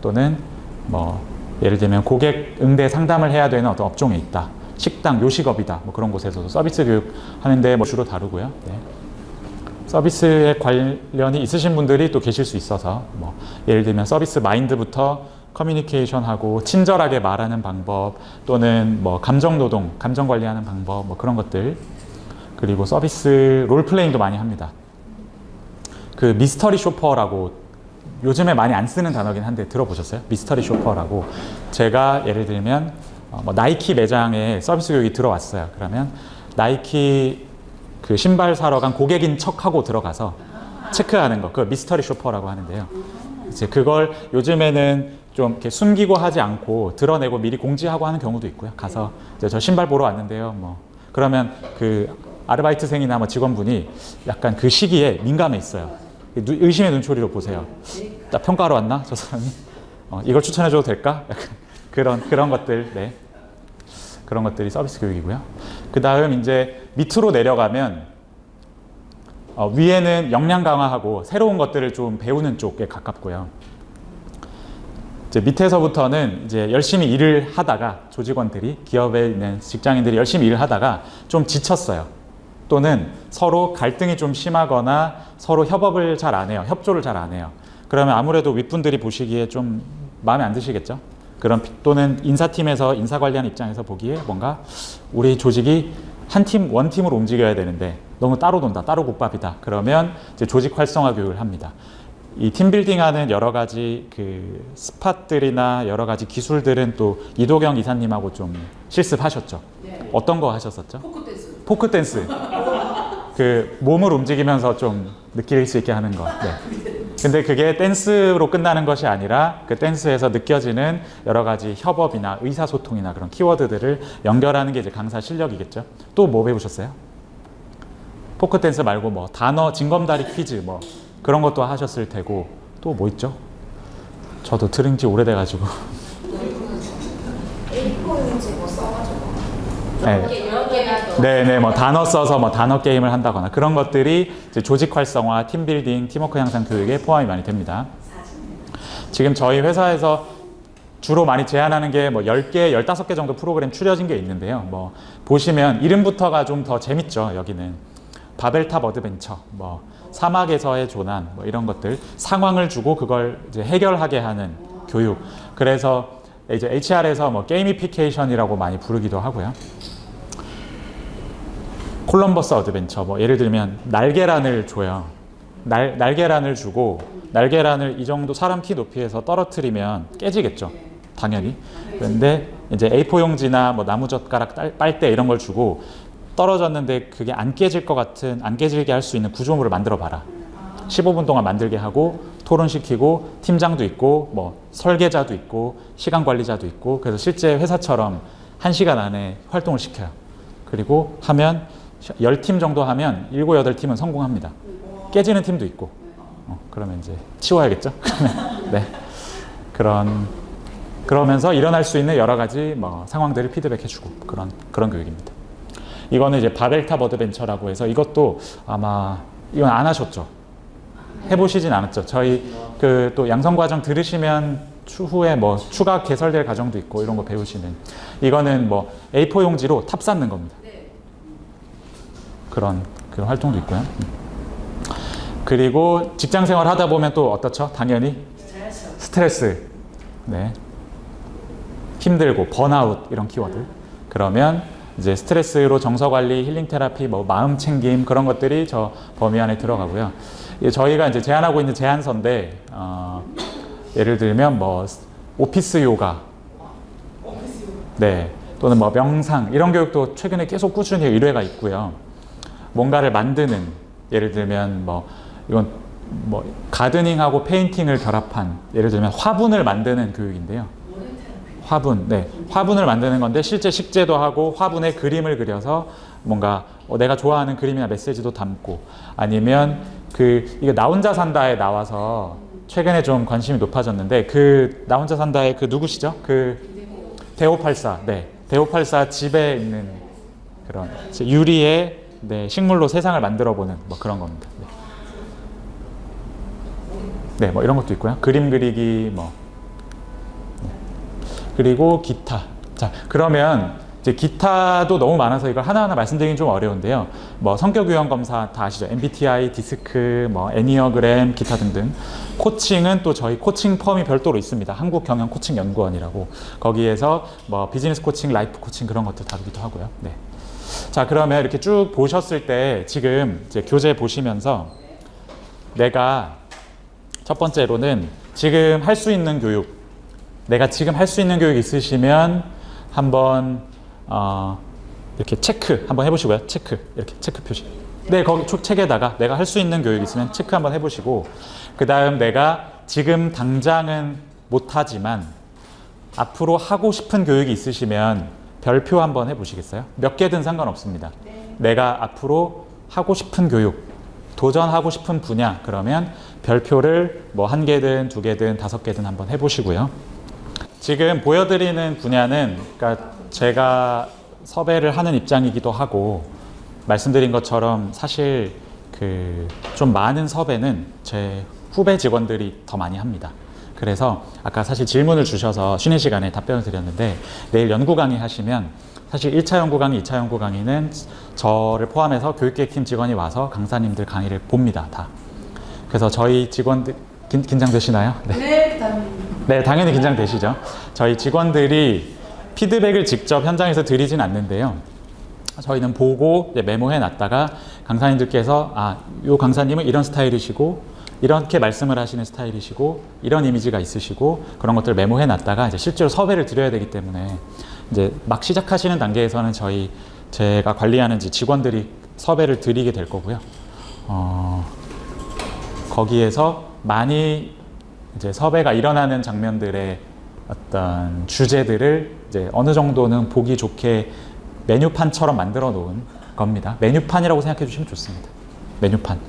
또는 뭐 예를 들면 고객 응대 상담을 해야 되는 어떤 업종에 있다. 식당, 요식업이다. 뭐 그런 곳에서도 서비스 교육 하는데 뭐 주로 다루고요. 네. 서비스에 관련이 있으신 분들이 또 계실 수 있어서 뭐 예를 들면 서비스 마인드부터 커뮤니케이션하고 친절하게 말하는 방법 또는 뭐 감정 노동, 감정 관리하는 방법 뭐 그런 것들 그리고 서비스 롤플레잉도 많이 합니다. 그 미스터리 쇼퍼라고 요즘에 많이 안 쓰는 단어긴 한데 들어보셨어요? 미스터리 쇼퍼라고 제가 예를 들면 뭐 나이키 매장에 서비스 교육이 들어왔어요. 그러면 나이키 그 신발 사러 간 고객인 척하고 들어가서 체크하는 거, 그걸 미스터리 쇼퍼라고 하는데요. 이제 그걸 요즘에는 좀 이렇게 숨기고 하지 않고 드러내고 미리 공지하고 하는 경우도 있고요. 가서 이제 저 신발 보러 왔는데요. 뭐 그러면 그 아르바이트생이나 뭐 직원분이 약간 그 시기에 민감해 있어요. 의심의 눈초리로 보세요. 나 평가하러 왔나? 저 사람이? 이걸 추천해줘도 될까? 약간 그런 것들, 네. 그런 것들이 서비스 교육이고요. 그 다음 이제 밑으로 내려가면 위에는 역량 강화하고 새로운 것들을 좀 배우는 쪽에 가깝고요. 이제 밑에서부터는 이제 열심히 일을 하다가 조직원들이 기업에 있는 직장인들이 열심히 일을 하다가 좀 지쳤어요. 또는 서로 갈등이 좀 심하거나 서로 협업을 잘 안 해요. 협조를 잘 안 해요. 그러면 아무래도 윗분들이 보시기에 좀 마음에 안 드시겠죠? 그런 또는 인사팀에서 인사 관리하는 입장에서 보기에 뭔가 우리 조직이 한 팀, 원팀으로 움직여야 되는데 너무 따로 논다, 따로 국밥이다. 그러면 이제 조직 활성화 교육을 합니다. 이 팀빌딩하는 여러 가지 그 스팟들이나 여러 가지 기술들은 또 이도경 이사님하고 좀 실습하셨죠. 네. 어떤 거 하셨었죠? 포크댄스. 포크댄스. 그 몸을 움직이면서 좀 느낄 수 있게 하는 거. 네. 근데 그게 댄스로 끝나는 것이 아니라 그 댄스에서 느껴지는 여러 가지 협업이나 의사소통이나 그런 키워드들을 연결하는 게 이제 강사 실력이겠죠. 또 뭐 배우셨어요? 포크 댄스 말고 뭐 단어 징검다리 퀴즈 뭐 그런 것도 하셨을 테고 또 뭐 있죠? 저도 들은 지 오래돼가지고. A4용지 뭐 써가지고. 네. 여러 개라도. 네네, 뭐 단어 써서 뭐 단어 게임을 한다거나 그런 것들이 이제 조직 활성화, 팀 빌딩, 팀워크 향상 교육에 포함이 많이 됩니다. 지금 저희 회사에서 주로 많이 제안하는 게 뭐 10개, 15개 정도 프로그램 추려진 게 있는데요. 뭐 보시면 이름부터가 좀 더 재밌죠. 여기는 바벨탑 어드벤처, 뭐 사막에서의 조난, 뭐 이런 것들 상황을 주고 그걸 이제 해결하게 하는 교육. 그래서 이제 HR에서 뭐 게이미피케이션이라고 많이 부르기도 하고요. 콜럼버스 어드벤처, 뭐 예를 들면 날계란을 줘요. 날계란을 주고 날계란을 이 정도 사람 키 높이에서 떨어뜨리면 깨지겠죠. 당연히. 그런데 이제 A4 용지나 뭐 나무젓가락, 빨대 이런 걸 주고 떨어졌는데 그게 안 깨질 것 같은, 안 깨질게 할 수 있는 구조물을 만들어 봐라. 15분 동안 만들게 하고 토론시키고 팀장도 있고 뭐 설계자도 있고 시간 관리자도 있고 그래서 실제 회사처럼 1시간 안에 활동을 시켜요. 그리고 하면 10팀 정도 하면 7, 8팀은 성공합니다. 깨지는 팀도 있고 그러면 이제 치워야겠죠. 네. 그러면서 일어날 수 있는 여러 가지 뭐 상황들을 피드백해주고 그런 교육입니다. 이거는 이제 바벨탑 어드벤처라고 해서 이것도 아마 이건 안 하셨죠? 해보시진 않았죠? 저희 그 또 양성과정 들으시면 추후에 뭐 추가 개설될 과정도 있고 이런 거 배우시는 이거는 뭐 A4 용지로 탑 쌓는 겁니다. 그런 활동도 있고요. 그리고 직장 생활 하다 보면 또 어떻죠? 당연히 스트레스, 네, 힘들고 번아웃 이런 키워드. 그러면 이제 스트레스로 정서 관리, 힐링 테라피, 뭐 마음 챙김 그런 것들이 저 범위 안에 들어가고요. 저희가 이제 제안하고 있는 제안서인데 예를 들면 뭐 오피스 요가, 네, 또는 뭐 명상 이런 교육도 최근에 계속 꾸준히 의뢰가 있고요. 뭔가를 만드는 예를 들면 뭐 이건 뭐 가드닝하고 페인팅을 결합한 예를 들면 화분을 만드는 교육인데요. 화분, 네, 화분을 만드는 건데 실제 식재도 하고 화분에 그림을 그려서 뭔가 내가 좋아하는 그림이나 메시지도 담고 아니면 이게 나 혼자 산다에 나와서 최근에 좀 관심이 높아졌는데 나 혼자 산다에 누구시죠? 대호팔사, 네, 대호팔사 집에 있는 그런 유리에 네, 식물로 세상을 만들어보는 뭐 그런 겁니다. 네, 뭐 이런 것도 있고요. 그림 그리기 뭐. 네. 그리고 기타. 자, 그러면 이제 기타도 너무 많아서 이걸 하나하나 말씀드리긴 좀 어려운데요. 뭐 성격 유형 검사 다 아시죠? MBTI, 디스크, 뭐 애니어그램, 기타 등등. 코칭은 또 저희 코칭 펌이 별도로 있습니다. 한국경영코칭연구원이라고. 거기에서 뭐 비즈니스 코칭, 라이프 코칭 그런 것도 다루기도 하고요. 네. 자, 그러면 이렇게 쭉 보셨을 때 지금 이제 교재 보시면서 내가 첫 번째로는 지금 할 수 있는 교육, 내가 지금 할 수 있는 교육 있으시면 한번 이렇게 체크 한번 해보시고요. 체크, 이렇게 체크 표시. 네, 거기 책에다가 내가 할 수 있는 교육 있으면 체크 한번 해보시고 그 다음 내가 지금 당장은 못하지만 앞으로 하고 싶은 교육이 있으시면 별표 한번 해보시겠어요? 몇 개든 상관없습니다. 내가 앞으로 하고 싶은 교육, 도전하고 싶은 분야, 그러면 별표를 뭐 1개든 2개든 5개든 한번 해보시고요. 지금 보여드리는 분야는 그러니까 제가 섭외를 하는 입장이기도 하고 말씀드린 것처럼 사실 좀 많은 섭외는 제 후배 직원들이 더 많이 합니다. 그래서 아까 사실 질문을 주셔서 쉬는 시간에 답변을 드렸는데 내일 연구 강의 하시면 사실 1차 연구 강의, 2차 연구 강의는 저를 포함해서 교육계획팀 직원이 와서 강사님들 강의를 봅니다. 다. 그래서 저희 직원들 긴장되시나요? 네. 네, 당연히 긴장되시죠. 저희 직원들이 피드백을 직접 현장에서 드리진 않는데요. 저희는 보고 메모해 놨다가 강사님들께서 이 강사님은 이런 스타일이시고 이렇게 말씀을 하시는 스타일이시고 이런 이미지가 있으시고 그런 것들을 메모해 놨다가 이제 실제로 섭외를 드려야 되기 때문에 이제 막 시작하시는 단계에서는 제가 관리하는 직원들이 섭외를 드리게 될 거고요. 거기에서 많이 이제 섭외가 일어나는 장면들의 어떤 주제들을 이제 어느 정도는 보기 좋게 메뉴판처럼 만들어 놓은 겁니다. 메뉴판이라고 생각해 주시면 좋습니다. 메뉴판.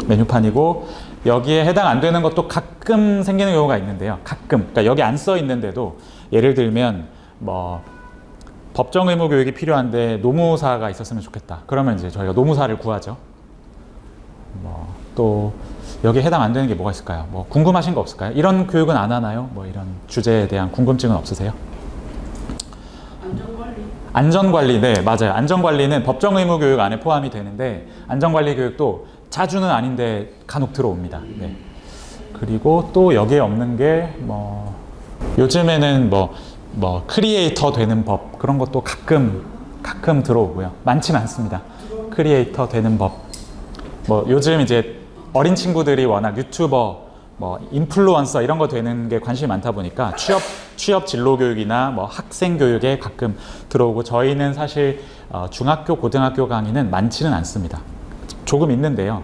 메뉴판이고 여기에 해당 안 되는 것도 가끔 생기는 경우가 있는데요. 가끔. 그러니까 여기 안 써 있는데도 예를 들면 뭐 법정 의무 교육이 필요한데 노무사가 있었으면 좋겠다. 그러면 이제 저희가 노무사를 구하죠. 뭐 또 여기에 해당 안 되는 게 뭐가 있을까요? 뭐 궁금하신 거 없을까요? 이런 교육은 안 하나요? 뭐 이런 주제에 대한 궁금증은 없으세요? 안전관리, 네, 맞아요. 안전관리는 법정 의무 교육 안에 포함이 되는데 안전관리 교육도 자주는 아닌데 간혹 들어옵니다. 네. 그리고 또 여기에 없는 게 뭐 요즘에는 뭐 크리에이터 되는 법 그런 것도 가끔 들어오고요. 많지는 않습니다. 크리에이터 되는 법. 뭐 요즘 이제 어린 친구들이 워낙 유튜버, 뭐 인플루언서 이런 거 되는 게 관심이 많다 보니까 취업 진로 교육이나 뭐 학생 교육에 가끔 들어오고 저희는 사실 중학교, 고등학교 강의는 많지는 않습니다. 조금 있는데요.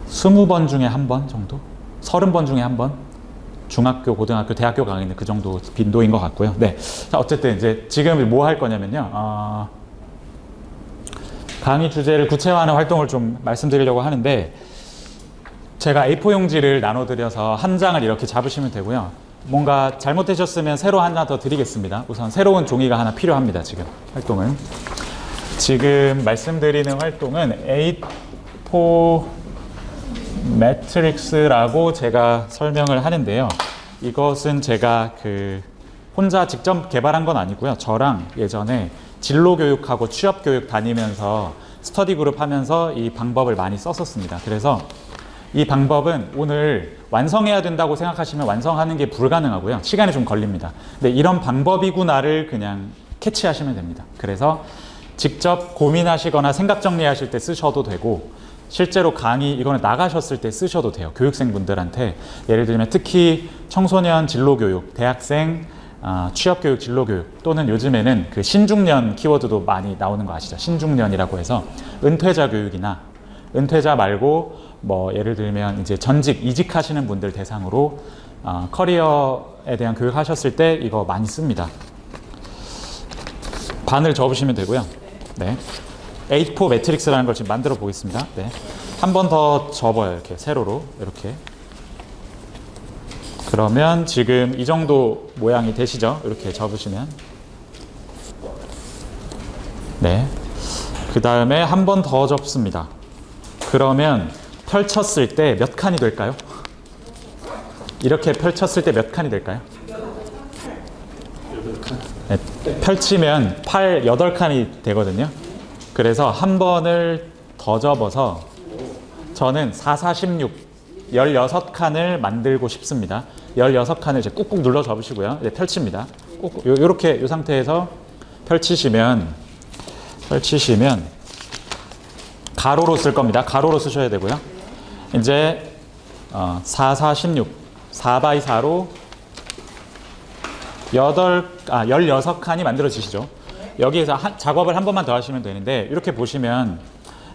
20번 중에 한 번 정도? 30번 중에 한 번? 중학교, 고등학교, 대학교 강의는 그 정도 빈도인 것 같고요. 네. 자, 어쨌든 이제 지금 뭐 할 거냐면요. 강의 주제를 구체화하는 활동을 좀 말씀드리려고 하는데 제가 A4 용지를 나눠드려서 한 장을 이렇게 잡으시면 되고요. 뭔가 잘못되셨으면 새로 하나 더 드리겠습니다. 우선 새로운 종이가 하나 필요합니다. 지금 활동은. 지금 말씀드리는 활동은 A4 매트릭스라고 제가 설명을 하는데요. 이것은 제가 혼자 직접 개발한 건 아니고요. 저랑 예전에 진로 교육하고 취업 교육 다니면서 스터디 그룹 하면서 이 방법을 많이 썼었습니다. 그래서 이 방법은 오늘 완성해야 된다고 생각하시면 완성하는 게 불가능하고요. 시간이 좀 걸립니다. 근데 이런 방법이구나를 그냥 캐치하시면 됩니다. 그래서 직접 고민하시거나 생각 정리하실 때 쓰셔도 되고 실제로 강의 이거는 나가셨을 때 쓰셔도 돼요. 교육생분들한테 예를 들면 특히 청소년 진로교육, 대학생 취업교육, 진로교육 또는 요즘에는 그 신중년 키워드도 많이 나오는 거 아시죠? 신중년이라고 해서 은퇴자 교육이나 은퇴자 말고 뭐 예를 들면 이제 전직, 이직하시는 분들 대상으로 커리어에 대한 교육 하셨을 때 이거 많이 씁니다. 반을 접으시면 되고요. 네. A4 매트릭스라는 걸 지금 만들어 보겠습니다. 네. 한 번 더 접어요. 이렇게 세로로 이렇게. 그러면 지금 이 정도 모양이 되시죠? 이렇게 접으시면. 네. 그 다음에 한 번 더 접습니다. 그러면 펼쳤을 때 몇 칸이 될까요? 이렇게 펼쳤을 때 몇 칸이 될까요? 네. 펼치면 8칸이 되거든요. 그래서 한 번을 더 접어서 저는 4, 4, 16, 16칸을 만들고 싶습니다. 16칸을 이제 꾹꾹 눌러 접으시고요. 이제 펼칩니다. 요렇게 이 상태에서 펼치시면 가로로 쓸 겁니다. 가로로 쓰셔야 되고요. 이제 4, 4, 16, 4x 4로 16칸이 만들어지시죠. 여기에서 작업을 한 번만 더 하시면 되는데 이렇게 보시면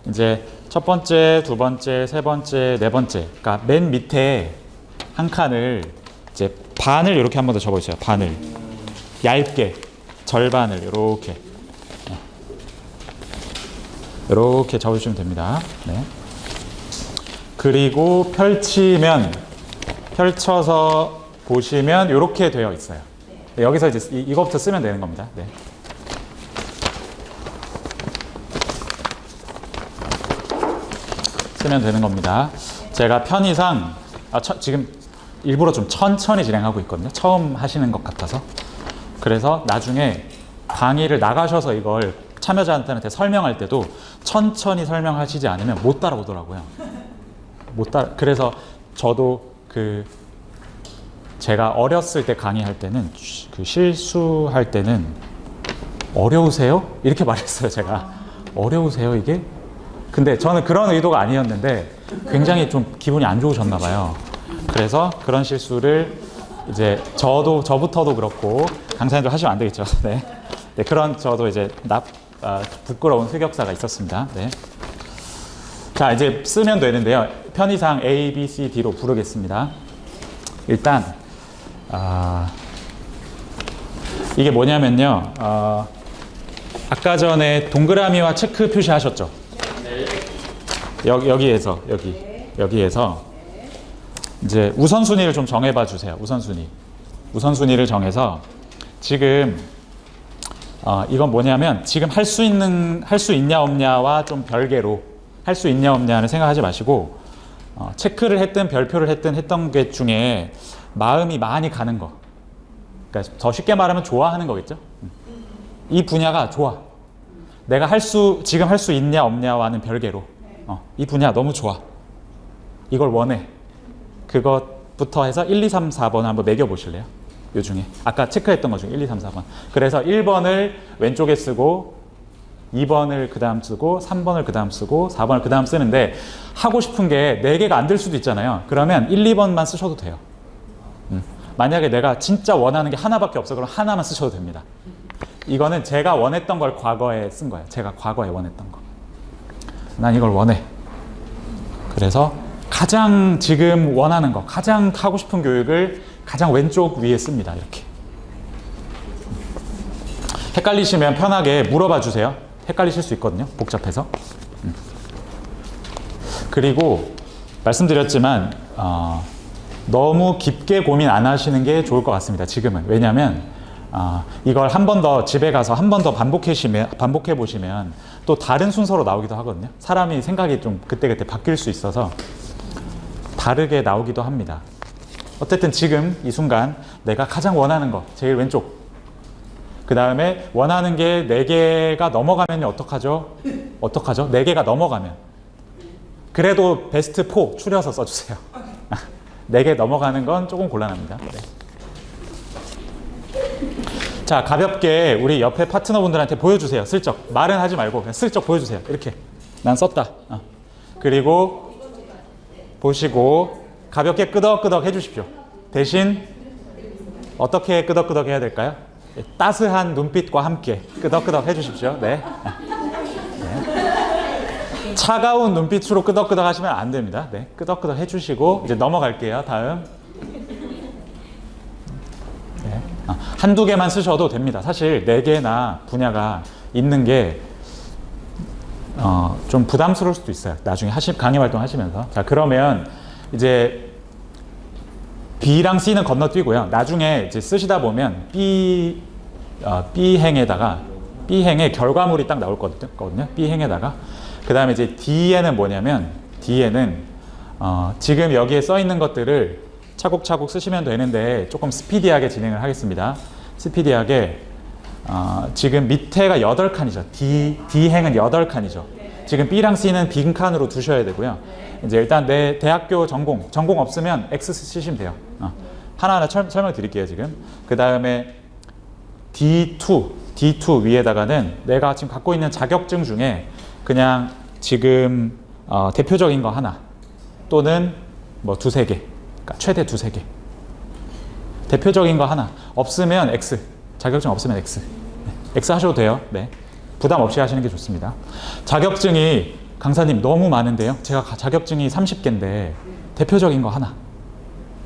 이제 첫 번째, 두 번째, 세 번째, 네 번째 그러니까 맨 밑에 한 칸을 이제 반을 이렇게 한 번 더 접어주세요. 반을 얇게 절반을 이렇게 접어주시면 됩니다. 네. 그리고 펼쳐서 보시면 이렇게 되어 있어요. 여기서 이제 이거부터 쓰면 되는 겁니다. 네. 쓰면 되는 겁니다. 제가 편의상 지금 일부러 좀 천천히 진행하고 있거든요. 처음 하시는 것 같아서. 그래서 나중에 강의를 나가셔서 이걸 참여자한테 설명할 때도 천천히 설명하시지 않으면 못 따라오더라고요. 그래서 저도 제가 어렸을 때 강의할 때는 실수할 때는 어려우세요? 이렇게 말했어요. 제가 어려우세요 이게? 근데 저는 그런 의도가 아니었는데 굉장히 좀 기분이 안 좋으셨나 봐요. 그래서 그런 실수를 이제 저부터도 그렇고 강사님들 하시면 안 되겠죠. 네. 네, 그런 저도 이제 부끄러운 흑역사가 있었습니다. 네. 자, 이제 쓰면 되는데요. 편의상 A, B, C, D로 부르겠습니다. 일단 이게 뭐냐면요. 아까 전에 동그라미와 체크 표시하셨죠? 여기에서 이제 우선순위를 좀 정해봐 주세요. 우선순위를 정해서 지금 이건 뭐냐면 지금 할 수 있냐 없냐와 좀 별개로 할 수 있냐 없냐는 생각하지 마시고 체크를 했든 별표를 했든 했던 게 중에 마음이 많이 가는 거. 그러니까 더 쉽게 말하면 좋아하는 거겠죠. 이 분야가 좋아. 내가 지금 할 수 있냐 없냐와는 별개로 이 분야 너무 좋아. 이걸 원해. 그것부터 해서 1, 2, 3, 4번 한번 매겨보실래요? 요 중에. 아까 체크했던 것 중에 1, 2, 3, 4번. 그래서 1번을 왼쪽에 쓰고 2번을 그 다음 쓰고 3번을 그 다음 쓰고 4번을 그 다음 쓰는데 하고 싶은 게 4개가 안 될 수도 있잖아요. 그러면 1, 2번만 쓰셔도 돼요. 만약에 내가 진짜 원하는 게 하나밖에 없어 그럼 하나만 쓰셔도 됩니다. 이거는 제가 원했던 걸 과거에 쓴 거예요. 제가 과거에 원했던 거. 난 이걸 원해. 그래서 가장 지금 원하는 거, 가장 하고 싶은 교육을 가장 왼쪽 위에 씁니다. 이렇게. 헷갈리시면 편하게 물어봐 주세요. 헷갈리실 수 있거든요. 복잡해서. 그리고 말씀드렸지만 너무 깊게 고민 안 하시는 게 좋을 것 같습니다. 지금은. 왜냐하면 이걸 한 번 더 집에 가서 한 번 더 반복해 보시면 또 다른 순서로 나오기도 하거든요. 사람이 생각이 좀 그때그때 바뀔 수 있어서 다르게 나오기도 합니다. 어쨌든 지금 이 순간 내가 가장 원하는 거 제일 왼쪽, 그 다음에 원하는 게 4개가 넘어가면 어떡하죠? 어떡하죠? 4개가 넘어가면 그래도 베스트 4 추려서 써주세요. 4개 넘어가는 건 조금 곤란합니다. 네. 자, 가볍게 우리 옆에 파트너분들한테 보여주세요. 슬쩍. 말은 하지 말고 그냥 슬쩍 보여주세요. 이렇게. 난 썼다. 그리고 보시고 가볍게 끄덕끄덕 해주십시오. 대신 어떻게 끄덕끄덕 해야 될까요? 따스한 눈빛과 함께 끄덕끄덕 해주십시오. 네. 네. 차가운 눈빛으로 끄덕끄덕 하시면 안 됩니다. 네. 끄덕끄덕 해주시고 이제 넘어갈게요. 다음. 네. 한두 개만 쓰셔도 됩니다. 사실 4개나 분야가 있는 게 좀 부담스러울 수도 있어요. 나중에 강의 활동 하시면서. 자, 그러면 이제 B랑 C는 건너뛰고요. 나중에 이제 쓰시다 보면 B행에다가 B행의 결과물이 딱 나올 거거든요. B행에다가 그 다음에 이제 D에는 뭐냐면 D에는 지금 여기에 써 있는 것들을 차곡차곡 쓰시면 되는데 조금 스피디하게 진행을 하겠습니다. 스피디하게 지금 밑에가 8칸이죠. D행은 8칸이죠. 지금 B랑 C는 빈칸으로 두셔야 되고요. 이제 일단 내 대학교 전공 없으면 X 쓰시면 돼요. 하나하나 설명 드릴게요, 지금. 그 다음에 D2 위에다가는 내가 지금 갖고 있는 자격증 중에 그냥 지금 대표적인 거 하나 또는 뭐 2-3개, 그러니까 최대 2-3개. 대표적인 거 하나. 없으면 X. 자격증 없으면 X. 네. X 하셔도 돼요. 네. 부담 없이 하시는 게 좋습니다. 자격증이 강사님 너무 많은데요. 제가 자격증이 30개인데 대표적인 거 하나.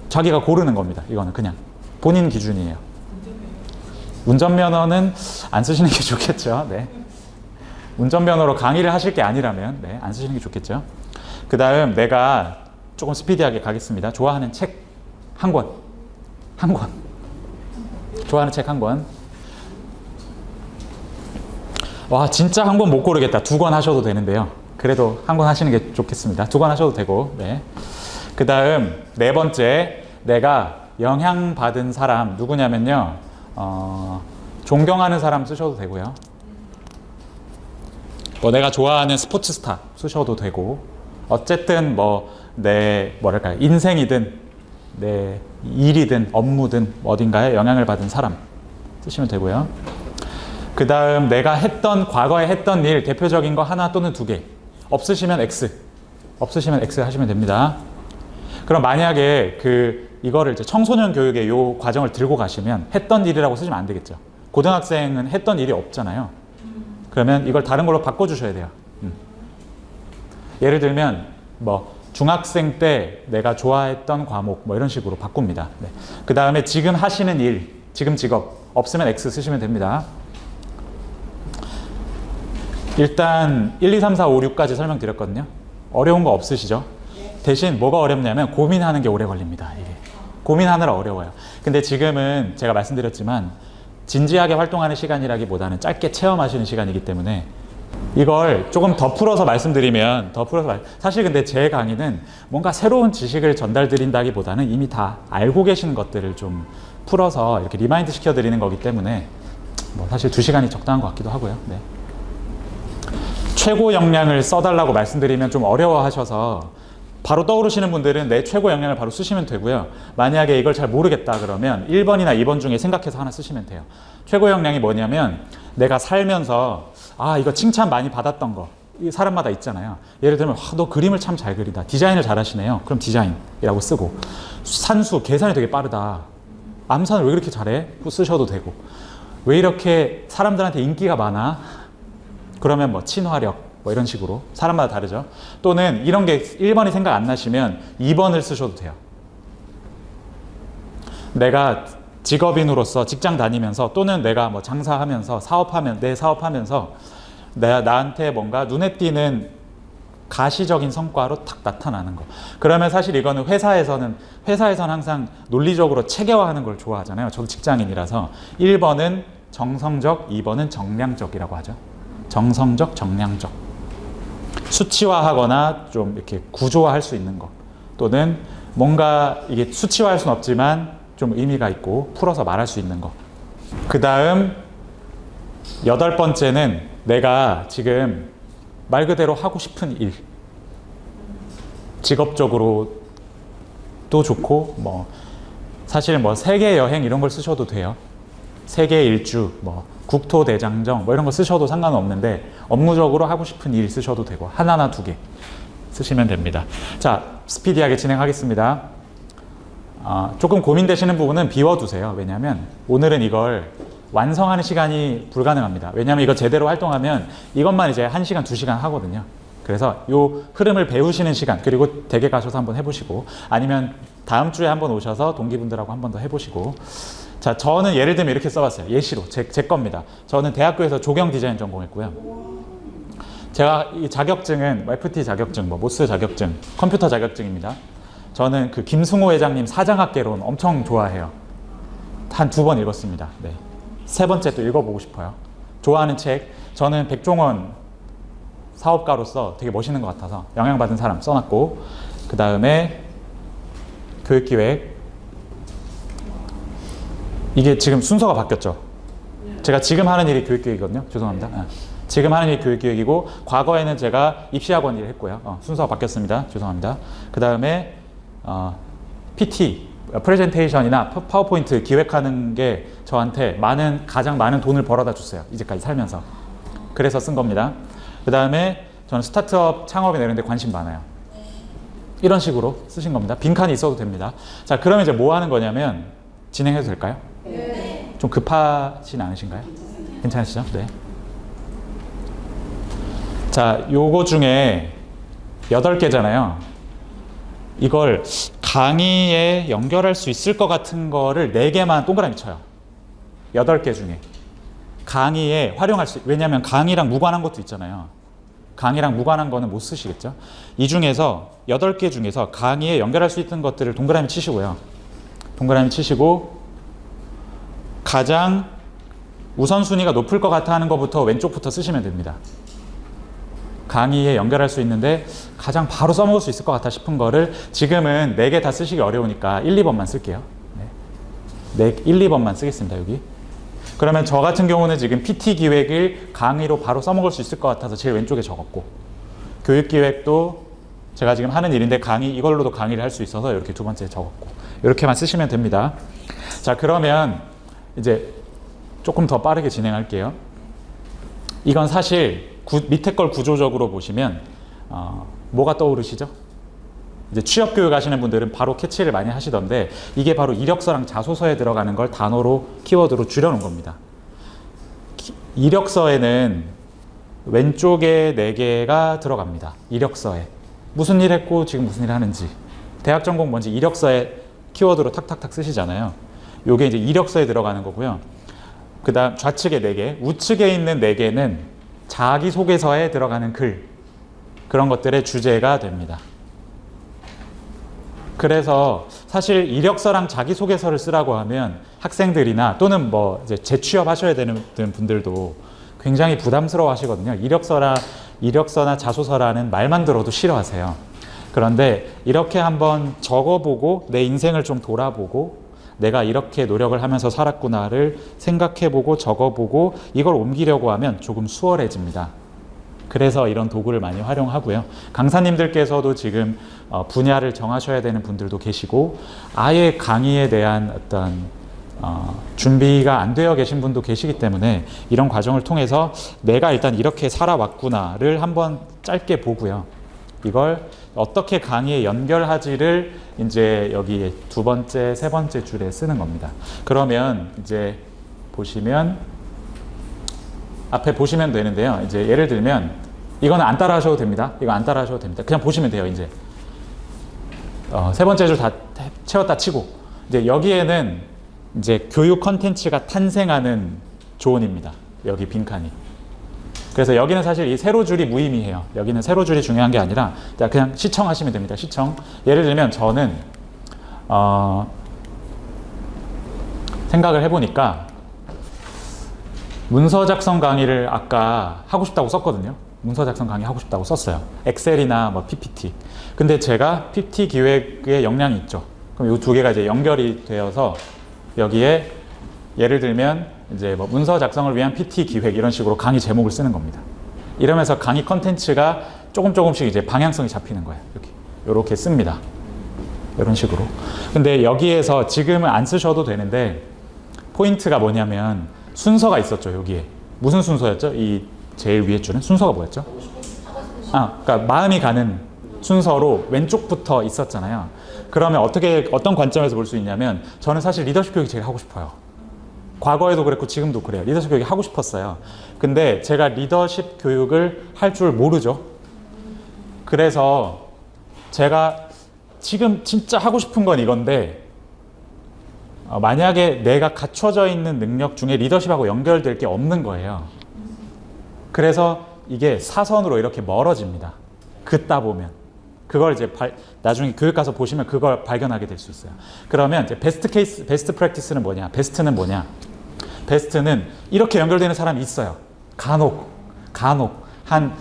자기가 고르는 겁니다. 이거는 그냥 본인 기준이에요. 운전면허는 안 쓰시는 게 좋겠죠. 네. 운전면허로 강의를 하실 게 아니라면 네, 안 쓰시는 게 좋겠죠. 그 다음 내가 조금 스피디하게 가겠습니다. 좋아하는 책 한 권. 좋아하는 책 한 권. 와, 진짜 한 권 못 고르겠다. 2권 하셔도 되는데요. 그래도 한 권 하시는 게 좋겠습니다. 2권 하셔도 되고. 네. 그 다음 4번째, 내가 영향받은 사람 누구냐면요. 존경하는 사람 쓰셔도 되고요. 뭐 내가 좋아하는 스포츠 스타 쓰셔도 되고. 어쨌든 뭐 내 뭐랄까요, 인생이든 내 일이든 업무든 어딘가에 영향을 받은 사람 쓰시면 되고요. 그 다음 내가 과거에 했던 일 대표적인 거 하나 또는 2개. 없으시면 X 하시면 됩니다. 그럼 만약에 이거를 이제 청소년 교육의 요 과정을 들고 가시면 했던 일이라고 쓰시면 안 되겠죠. 고등학생은 했던 일이 없잖아요. 그러면 이걸 다른 걸로 바꿔주셔야 돼요. 예를 들면 뭐 중학생 때 내가 좋아했던 과목 뭐 이런 식으로 바꿉니다. 네. 그 다음에 지금 하시는 일, 지금 직업 없으면 X 쓰시면 됩니다. 일단 1, 2, 3, 4, 5, 6까지 설명드렸거든요. 어려운 거 없으시죠? 대신 뭐가 어렵냐면 고민하는 게 오래 걸립니다. 이게 고민하느라 어려워요. 근데 지금은 제가 말씀드렸지만 진지하게 활동하는 시간이라기보다는 짧게 체험하시는 시간이기 때문에 이걸 조금 더 풀어서 말씀드리면 사실 근데 제 강의는 뭔가 새로운 지식을 전달드린다기보다는 이미 다 알고 계신 것들을 좀 풀어서 이렇게 리마인드 시켜드리는 거기 때문에 뭐 사실 2시간이 적당한 것 같기도 하고요. 네. 최고 역량을 써달라고 말씀드리면 좀 어려워하셔서 바로 떠오르시는 분들은 내 최고 역량을 바로 쓰시면 되고요. 만약에 이걸 잘 모르겠다 그러면 1번이나 2번 중에 생각해서 하나 쓰시면 돼요. 최고 역량이 뭐냐면 내가 살면서 이거 칭찬 많이 받았던 거 사람마다 있잖아요. 예를 들면 너 그림을 참 잘 그리다. 디자인을 잘 하시네요. 그럼 디자인이라고 쓰고 산수, 계산이 되게 빠르다. 암산을 왜 그렇게 잘해? 쓰셔도 되고. 왜 이렇게 사람들한테 인기가 많아? 그러면 뭐 친화력 뭐 이런 식으로 사람마다 다르죠. 또는 이런 게 1번이 생각 안 나시면 2번을 쓰셔도 돼요. 내가 직업인으로서 직장 다니면서 또는 내가 뭐 장사하면서 사업하면서 나한테 뭔가 눈에 띄는 가시적인 성과로 탁 나타나는 거. 그러면 사실 이거는 회사에서는 항상 논리적으로 체계화하는 걸 좋아하잖아요. 저도 직장인이라서 1번은 정성적, 2번은 정량적이라고 하죠. 정성적, 정량적. 수치화하거나 좀 이렇게 구조화할 수 있는 거. 또는 뭔가 이게 수치화할 수는 없지만 좀 의미가 있고 풀어서 말할 수 있는 거. 그 다음 8번째는 내가 지금 말 그대로 하고 싶은 일. 직업적으로도 좋고 뭐 사실 뭐 세계 여행 이런 걸 쓰셔도 돼요. 세계 일주, 뭐 국토 대장정 뭐 이런 거 쓰셔도 상관은 없는데 업무적으로 하고 싶은 일 쓰셔도 되고 하나나 두 개 쓰시면 됩니다. 자, 스피디하게 진행하겠습니다. 조금 고민되시는 부분은 비워두세요. 왜냐하면 오늘은 이걸 완성하는 시간이 불가능합니다. 왜냐하면 이거 제대로 활동하면 이것만 이제 1시간, 2시간 하거든요. 그래서 이 흐름을 배우시는 시간, 그리고 댁에 가셔서 한번 해보시고 아니면 다음 주에 한번 오셔서 동기분들하고 한번 더 해보시고. 자, 저는 예를 들면 이렇게 써봤어요. 예시로 제 겁니다. 저는 대학교에서 조경 디자인 전공했고요. 제가 이 자격증은 FT 자격증, 뭐 모스 자격증, 컴퓨터 자격증입니다. 저는 그 김승호 회장님 사장학개론 엄청 좋아해요. 한 2번 읽었습니다. 네. 3번째 또 읽어보고 싶어요. 좋아하는 책, 저는 백종원 사업가로서 되게 멋있는 것 같아서 영향받은 사람 써놨고, 그 다음에 교육기획. 이게 지금 순서가 바뀌었죠. 제가 지금 하는 일이 교육기획이거든요. 죄송합니다. 지금 하는 일이 교육기획이고 과거에는 제가 입시학원 일을 했고요. 순서가 바뀌었습니다. 죄송합니다. 그 다음에 PT, 프레젠테이션이나 파워포인트 기획하는 게 저한테 가장 많은 돈을 벌어다 줬어요. 이제까지 살면서. 그래서 쓴 겁니다. 그 다음에 저는 스타트업 창업에 내는데 관심 많아요. 이런 식으로 쓰신 겁니다. 빈칸이 있어도 됩니다. 자, 그러면 이제 뭐 하는 거냐면 진행해도 될까요? 네. 좀 급하진 않으신가요? 괜찮으시죠? 네. 자, 요거 중에 8개잖아요. 이걸 강의에 연결할 수 있을 것 같은 거를 4개만 동그라미 쳐요. 8개 중에. 강의에 활용할 수, 왜냐하면 강의랑 무관한 것도 있잖아요. 강의랑 무관한 거는 못 쓰시겠죠? 이 중에서 8개 중에서 강의에 연결할 수 있는 것들을 동그라미 치시고요. 동그라미 치시고 가장 우선순위가 높을 것 같아 하는 것부터 왼쪽부터 쓰시면 됩니다. 강의에 연결할 수 있는데 가장 바로 써먹을 수 있을 것 같아 싶은 거를 지금은 4개 다 쓰시기 어려우니까 1, 2번만 쓸게요. 네, 1, 2번만 쓰겠습니다. 여기. 그러면 저 같은 경우는 지금 PT 기획을 강의로 바로 써먹을 수 있을 것 같아서 제일 왼쪽에 적었고, 교육 기획도 제가 지금 하는 일인데 이걸로도 강의를 할 수 있어서 이렇게 2번째에 적었고, 이렇게만 쓰시면 됩니다. 자, 그러면 이제 조금 더 빠르게 진행할게요. 이건 사실 밑에 걸 구조적으로 보시면 뭐가 떠오르시죠? 이제 취업 교육 하시는 분들은 바로 캐치를 많이 하시던데 이게 바로 이력서랑 자소서에 들어가는 걸 단어로 키워드로 줄여놓은 겁니다. 이력서에는 왼쪽에 4개가 들어갑니다. 이력서에 무슨 일 했고 지금 무슨 일 하는지, 대학 전공 뭔지 이력서에 키워드로 탁탁탁 쓰시잖아요. 요게 이제 이력서에 들어가는 거고요. 그 다음 좌측에 4개, 우측에 있는 4개는 자기소개서에 들어가는 글, 그런 것들의 주제가 됩니다. 그래서 사실 이력서랑 자기소개서를 쓰라고 하면 학생들이나 또는 뭐 이제 재취업 하셔야 되는 분들도 굉장히 부담스러워 하시거든요. 이력서나 자소서라는 말만 들어도 싫어하세요. 그런데 이렇게 한번 적어보고 내 인생을 좀 돌아보고 내가 이렇게 노력을 하면서 살았구나를 생각해보고 적어보고 이걸 옮기려고 하면 조금 수월해집니다. 그래서 이런 도구를 많이 활용하고요. 강사님들께서도 지금 분야를 정하셔야 되는 분들도 계시고 아예 강의에 대한 어떤 준비가 안 되어 계신 분도 계시기 때문에 이런 과정을 통해서 내가 일단 이렇게 살아왔구나를 한번 짧게 보고요. 이걸 어떻게 강의에 연결하지를 이제 여기 두 번째, 세 번째 줄에 쓰는 겁니다. 그러면 이제 보시면 앞에 보시면 되는데요. 이제 예를 들면 이거는 안 따라 하셔도 됩니다. 이거 안 따라 하셔도 됩니다. 그냥 보시면 돼요. 이제 세 번째 줄 다 채웠다 치고 이제 여기에는 이제 교육 컨텐츠가 탄생하는 조언입니다. 여기 빈칸이. 그래서 여기는 사실 이 세로 줄이 무의미해요. 여기는 세로 줄이 중요한 게 아니라 그냥 시청하시면 됩니다. 시청. 예를 들면 저는 생각을 해보니까 문서 작성 강의를 아까 하고 싶다고 썼거든요. 문서 작성 강의 하고 싶다고 썼어요. 엑셀이나 뭐 PPT. 근데 제가 PPT 기획에 역량이 있죠. 그럼 이 두 개가 이제 연결이 되어서 여기에 예를 들면 이제 뭐 문서 작성을 위한 PT 기획 이런 식으로 강의 제목을 쓰는 겁니다. 이러면서 강의 컨텐츠가 조금씩 이제 방향성이 잡히는 거예요. 이렇게 씁니다. 이런 식으로. 근데 여기에서 지금은 안 쓰셔도 되는데 포인트가 뭐냐면 순서가 있었죠. 여기에 무슨 순서였죠? 이 제일 위에 줄은 순서가 뭐였죠? 그러니까 마음이 가는 순서로 왼쪽부터 있었잖아요. 그러면 어떤 관점에서 볼 수 있냐면 저는 사실 리더십 교육이 제일 하고 싶어요. 과거에도 그랬고 지금도 그래요. 리더십 교육이 하고 싶었어요. 근데 제가 리더십 교육을 할 줄 모르죠. 그래서 제가 지금 진짜 하고 싶은 건 이건데 만약에 내가 갖춰져 있는 능력 중에 리더십하고 연결될 게 없는 거예요. 그래서 이게 사선으로 이렇게 멀어집니다. 긋다 보면. 그걸 이제 나중에 교육 가서 보시면 그걸 발견하게 될 수 있어요. 그러면 이제 베스트 프랙티스는 뭐냐? 베스트는 뭐냐? 베스트는 이렇게 연결되는 사람이 있어요. 간혹 한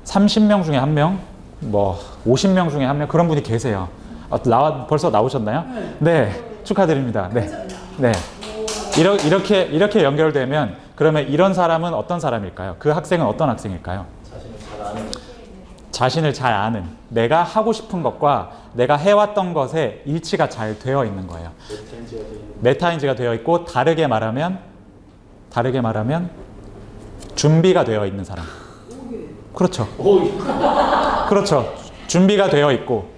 30명 중에 한 명, 뭐 50명 중에 한 명 그런 분이 계세요. 벌써 나오셨나요? 네, 축하드립니다. 네. 이렇게 연결되면 그러면 이런 사람은 어떤 사람일까요? 그 학생은 어떤 학생일까요? 자신을 잘 아는, 내가 하고 싶은 것과 내가 해왔던 것에 일치가 잘 되어 있는 거예요. 메타인지가 되어 있고 다르게 말하면 준비가 되어 있는 사람. 그렇죠. 그렇죠. 준비가 되어 있고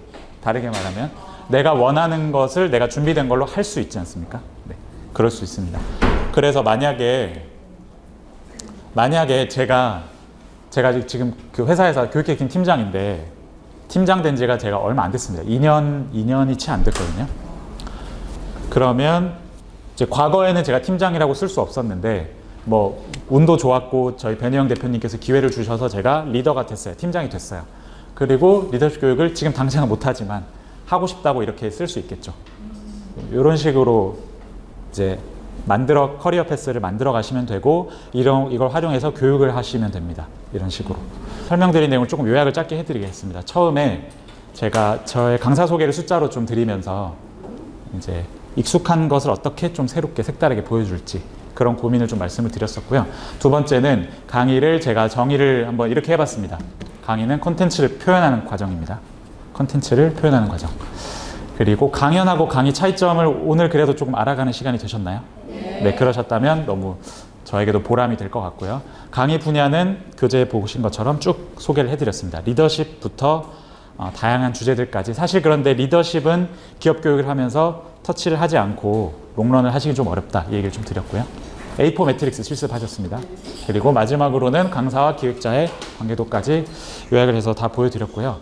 다르게 말하면 내가 원하는 것을 내가 준비된 걸로 할 수 있지 않습니까? 네, 그럴 수 있습니다. 그래서 만약에 제가 지금 그 회사에서 교육계획팀 팀장인데 팀장 된 지가 제가 얼마 안 됐습니다. 2년이 채 안 됐거든요. 그러면 이제 과거에는 제가 팀장이라고 쓸 수 없었는데 뭐 운도 좋았고 저희 변희영 대표님께서 기회를 주셔서 제가 리더가 됐어요. 팀장이 됐어요. 그리고 리더십 교육을 지금 당장은 못하지만 하고 싶다고 이렇게 쓸 수 있겠죠. 이런 식으로 이제 커리어 패스를 만들어 가시면 되고 이걸 활용해서 교육을 하시면 됩니다. 이런 식으로 설명드린 내용을 조금 요약을 짧게 해드리겠습니다. 처음에 제가 저의 강사 소개를 숫자로 좀 드리면서 이제 익숙한 것을 어떻게 좀 새롭게 색다르게 보여줄지 그런 고민을 좀 말씀을 드렸었고요. 두 번째는 강의를 제가 정의를 한번 이렇게 해봤습니다. 강의는 콘텐츠를 표현하는 과정입니다. 콘텐츠를 표현하는 과정. 그리고 강연하고 강의 차이점을 오늘 그래도 조금 알아가는 시간이 되셨나요? 네, 그러셨다면 너무 저에게도 보람이 될 것 같고요. 강의 분야는 교재에 보신 것처럼 쭉 소개를 해드렸습니다. 리더십부터 다양한 주제들까지. 사실 그런데 리더십은 기업 교육을 하면서 터치를 하지 않고 롱런을 하시기 좀 어렵다. 이 얘기를 좀 드렸고요. A4 매트릭스 실습하셨습니다. 그리고 마지막으로는 강사와 기획자의 관계도까지 요약을 해서 다 보여드렸고요.